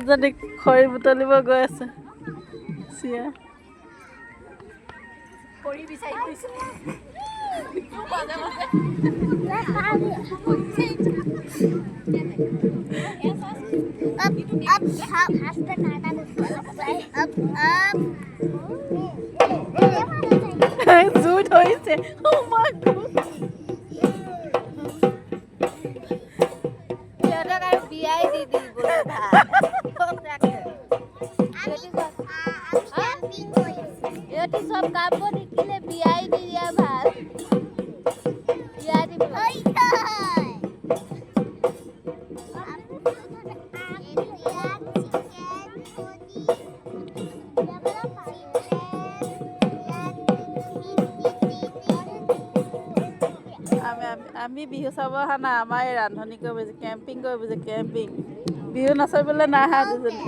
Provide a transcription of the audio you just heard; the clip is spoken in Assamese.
যদি খৰি বুটলিব গৈ আছে চিয়া খৰি বিচাৰি ফুৰিছে জুই ধৰিছে সিহঁতক আৰু বিয়াই দি দিবলৈ ভাল সিহঁতি চব কাম বোৰ শিকিলে বিয়াই দি দিয়া ভাল বিয়া দিবলৈ আমি বিহু চাব অহা নাই আমাৰ এই ৰান্ধনি কৰিব কেম্পিং কৰিব কেম্পিং বিহু নাচিবলৈ নাহা দুজনী